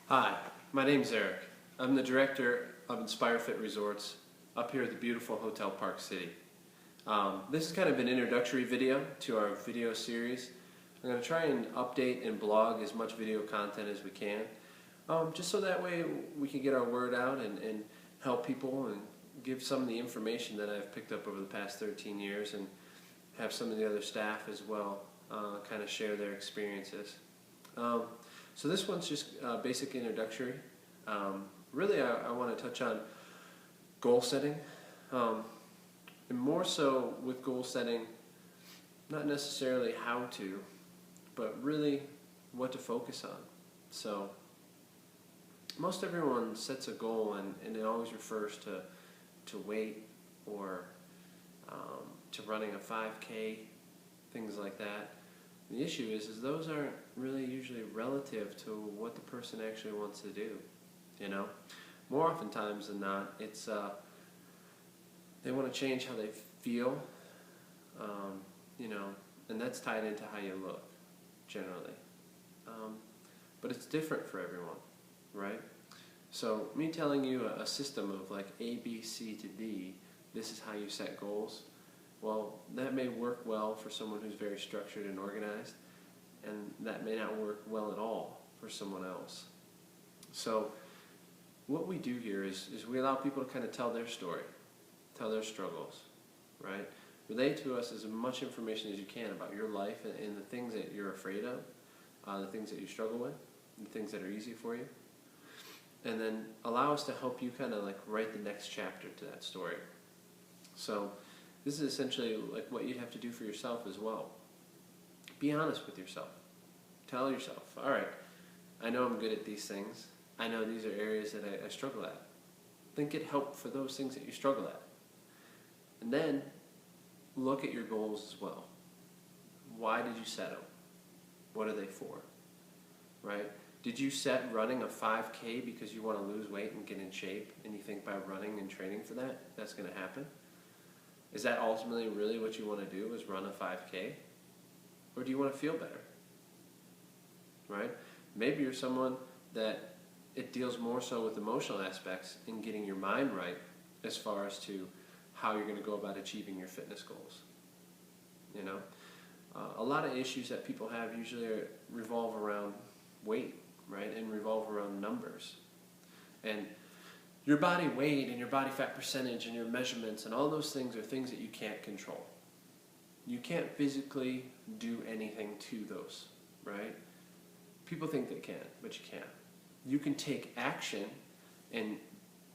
Hi, my name's Eric. I'm the director of Inspire Fit Resorts up here at the beautiful Hotel Park City. This is kind of an introductory video to our video series. I'm going to try and update and blog as much video content as we can, just so that way we can get our word out and help people and give some of the information that I've picked up over the past 13 years and have some of the other staff as well kind of share their experiences. So this one's just basic introductory. Really I want to touch on goal setting, and more so with goal setting, not necessarily how to, but really what to focus on. So most everyone sets a goal and it always refers to weight or to running a 5K, things like that. The issue is those aren't really usually relative to what the person actually wants to do. You know, more oftentimes than not, it's they want to change how they feel. You know, and that's tied into how you look generally. But it's different for everyone, right? So me telling you a system of like A, B, C to D, this is how you set goals. Well, that may work well for someone who's very structured and organized, and that may not work well at all for someone else. So what we do here is we allow people to kind of tell their story, tell their struggles, right? Relate to us as much information as you can about your life and the things that you're afraid of, the things that you struggle with, the things that are easy for you, and then allow us to help you kind of like write the next chapter to that story. So this is essentially like what you'd have to do for yourself as well. Be honest with yourself. Tell yourself, all right, I know I'm good at these things. I know these are areas that I struggle at. Then get help for those things that you struggle at. And then look at your goals as well. Why did you set them? What are they for? Right? Did you set running a 5K because you want to lose weight and get in shape, and you think by running and training for that, that's going to happen? Is that ultimately really what you want to do, is run a 5K? Or do you want to feel better? Right? Maybe you're someone that it deals more so with emotional aspects in getting your mind right as far as to how you're going to go about achieving your fitness goals. You know? A lot of issues that people have usually revolve around weight, right? And revolve around numbers. And your body weight and your body fat percentage and your measurements and all those things are things that you can't control. You can't physically do anything to those, right? People think they can, but you can't. You can take action and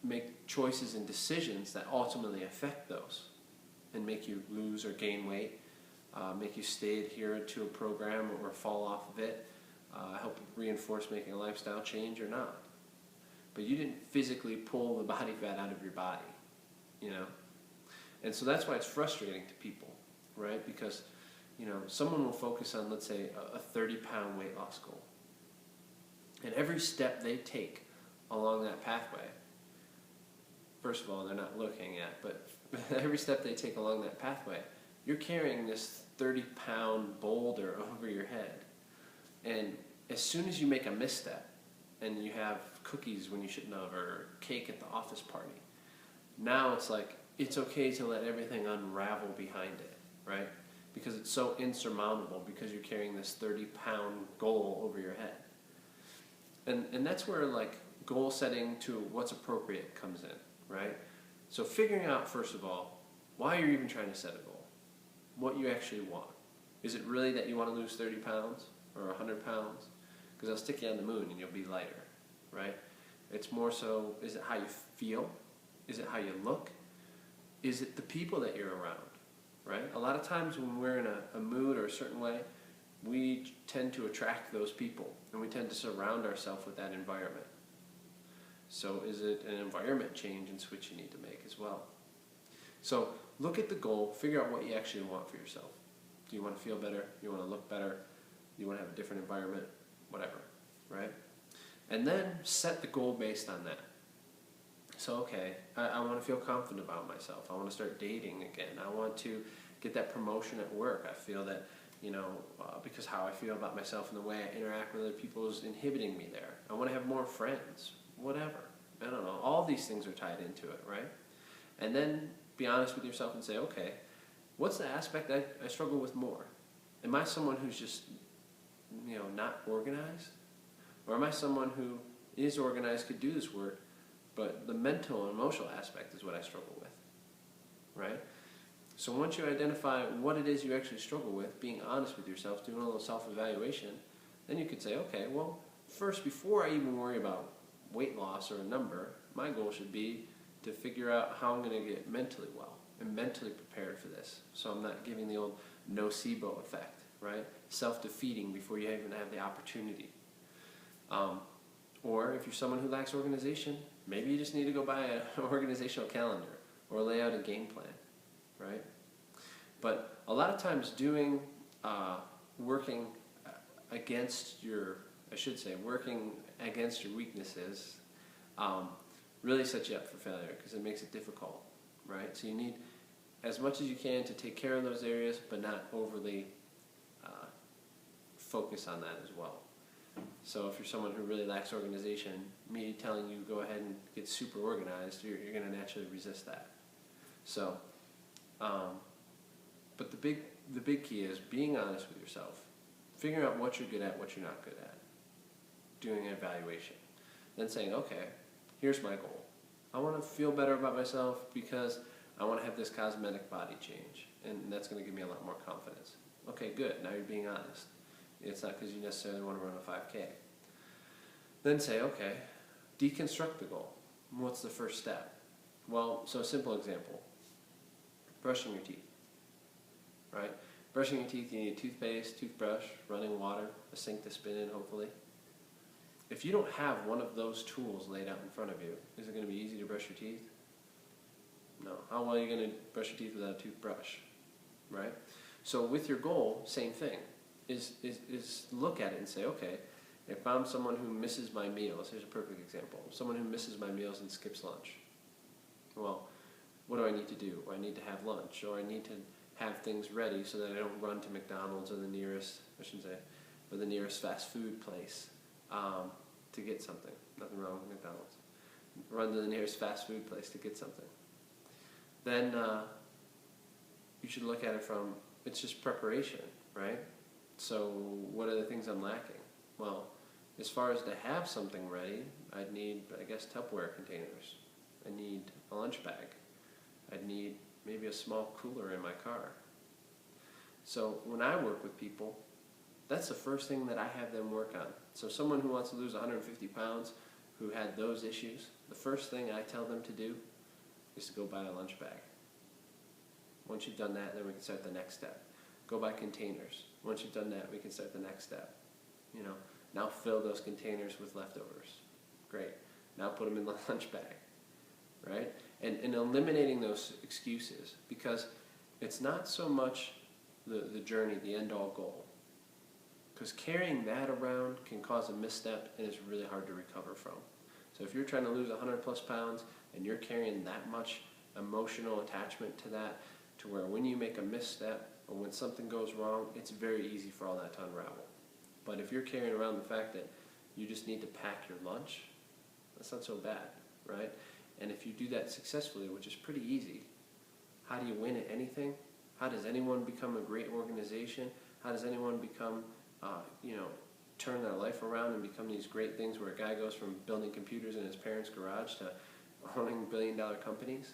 make choices and decisions that ultimately affect those and make you lose or gain weight, make you stay adherent to a program or fall off of it, help reinforce making a lifestyle change or not. But you didn't physically pull the body fat out of your body, you know? And so that's why it's frustrating to people, right? Because, you know, someone will focus on, let's say, a 30-pound weight loss goal. And every step they take along that pathway, first of all, they're not looking at, but every step they take along that pathway, you're carrying this 30-pound boulder over your head. And as soon as you make a misstep, and you have cookies when you shouldn't have, or cake at the office party, now it's like, it's okay to let everything unravel behind it, right? Because it's so insurmountable, because you're carrying this 30-pound goal over your head. And that's where like goal setting to what's appropriate comes in, right? So figuring out, first of all, why you're even trying to set a goal, what you actually want. Is it really that you want to lose 30 pounds or 100 pounds? Because I'll stick you on the moon and you'll be lighter, right? It's more so, is it how you feel? Is it how you look? Is it the people that you're around, right? A lot of times when we're in a mood or a certain way, we tend to attract those people, and we tend to surround ourselves with that environment. So is it an environment change and switch you need to make as well? So look at the goal, figure out what you actually want for yourself. Do you want to feel better? Do you want to look better? Do you want to have a different environment? Whatever, right? And then set the goal based on that. So, okay, I want to feel confident about myself. I want to start dating again. I want to get that promotion at work. I feel that because how I feel about myself and the way I interact with other people is inhibiting me there. I want to have more friends, whatever. I don't know. All these things are tied into it, right? And then be honest with yourself and say, okay, what's the aspect I struggle with more? Am I someone who's just, not organized? Or am I someone who is organized, could do this work, but the mental and emotional aspect is what I struggle with, right? So once you identify what it is you actually struggle with, being honest with yourself, doing a little self-evaluation, then you could say, okay, well, first, before I even worry about weight loss or a number, my goal should be to figure out how I'm going to get mentally well and mentally prepared for this. So I'm not giving the old nocebo effect, right? Self-defeating before you even have the opportunity. Or if you're someone who lacks organization, maybe you just need to go buy an organizational calendar or lay out a game plan, right? But a lot of times working against your weaknesses really sets you up for failure because it makes it difficult, right? So you need as much as you can to take care of those areas, but not overly focus on that as well. So if you're someone who really lacks organization, me telling you go ahead and get super organized, you're going to naturally resist that. So, but the big key is being honest with yourself, figuring out what you're good at, what you're not good at, doing an evaluation, then saying, okay, here's my goal. I want to feel better about myself because I want to have this cosmetic body change, and that's going to give me a lot more confidence. Okay, good. Now you're being honest. It's not because you necessarily want to run a 5K. Then say, okay, deconstruct the goal. What's the first step? Well, so a simple example, brushing your teeth, right? Brushing your teeth, you need a toothpaste, toothbrush, running water, a sink to spin in, hopefully. If you don't have one of those tools laid out in front of you, is it going to be easy to brush your teeth? No. How well are you going to brush your teeth without a toothbrush, right? So with your goal, same thing, is look at it and say, okay, if I'm someone who misses my meals, here's a perfect example, someone who misses my meals and skips lunch. Well, what do I need to do? I need to have lunch, or I need to have things ready so that I don't run to McDonald's or the nearest fast food place to get something. Nothing wrong with McDonald's. Run to the nearest fast food place to get something. Then you should look at it from, it's just preparation, right? So what are the things I'm lacking? Well, as far as to have something ready, I'd need, I guess, Tupperware containers. I need a lunch bag. I'd need maybe a small cooler in my car. So when I work with people, that's the first thing that I have them work on. So someone who wants to lose 150 pounds, who had those issues, the first thing I tell them to do is to go buy a lunch bag. Once you've done that, then we can start the next step. Go buy containers. Once you've done that, we can start the next step. Now fill those containers with leftovers. Great. Now put them in the lunch bag, right? And eliminating those excuses, because it's not so much the journey, the end-all goal. Because carrying that around can cause a misstep and it's really hard to recover from. So if you're trying to lose 100 plus pounds and you're carrying that much emotional attachment to that, to where when you make a misstep or when something goes wrong, it's very easy for all that to unravel. But if you're carrying around the fact that you just need to pack your lunch, that's not so bad, right? And if you do that successfully, which is pretty easy, how do you win at anything? How does anyone become a great organization? How does anyone become, turn their life around and become these great things where a guy goes from building computers in his parents' garage to owning billion-dollar companies?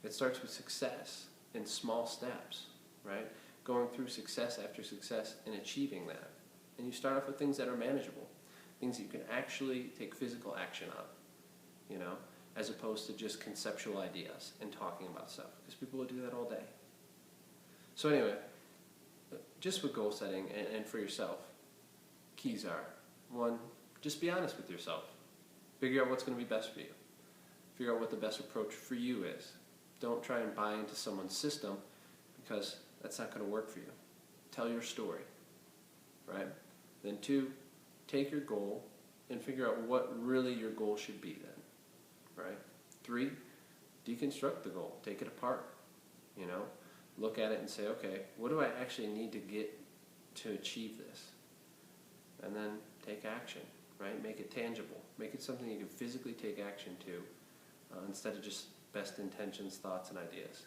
It starts with success in small steps, right? Going through success after success and achieving that. And you start off with things that are manageable, things that you can actually take physical action on, as opposed to just conceptual ideas and talking about stuff, because people will do that all day. So anyway, just with goal setting and for yourself, keys are, 1, just be honest with yourself. Figure out what's going to be best for you. Figure out what the best approach for you is. Don't try and buy into someone's system, because that's not going to work for you. Tell your story, right? Then 2, take your goal and figure out what really your goal should be then, right? 3, deconstruct the goal. Take it apart, look at it and say, okay, what do I actually need to get to achieve this? And then take action, right? Make it tangible. Make it something you can physically take action to instead of just best intentions, thoughts, and ideas.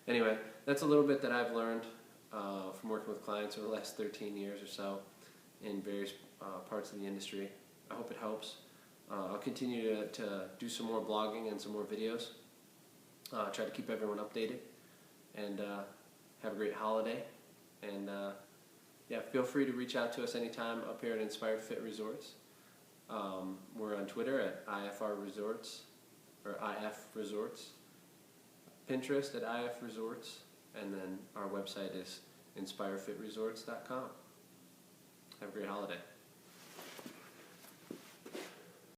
Anyway, that's a little bit that I've learned from working with clients over the last 13 years or so in various parts of the industry. I hope it helps. I'll continue to do some more blogging and some more videos. Try to keep everyone updated, and have a great holiday. And yeah, feel free to reach out to us anytime up here at Inspired Fit Resorts. We're on Twitter at IFR Resorts, or IF Resorts, Pinterest at IF Resorts, and then our website is inspirefitresorts.com. Have a great holiday.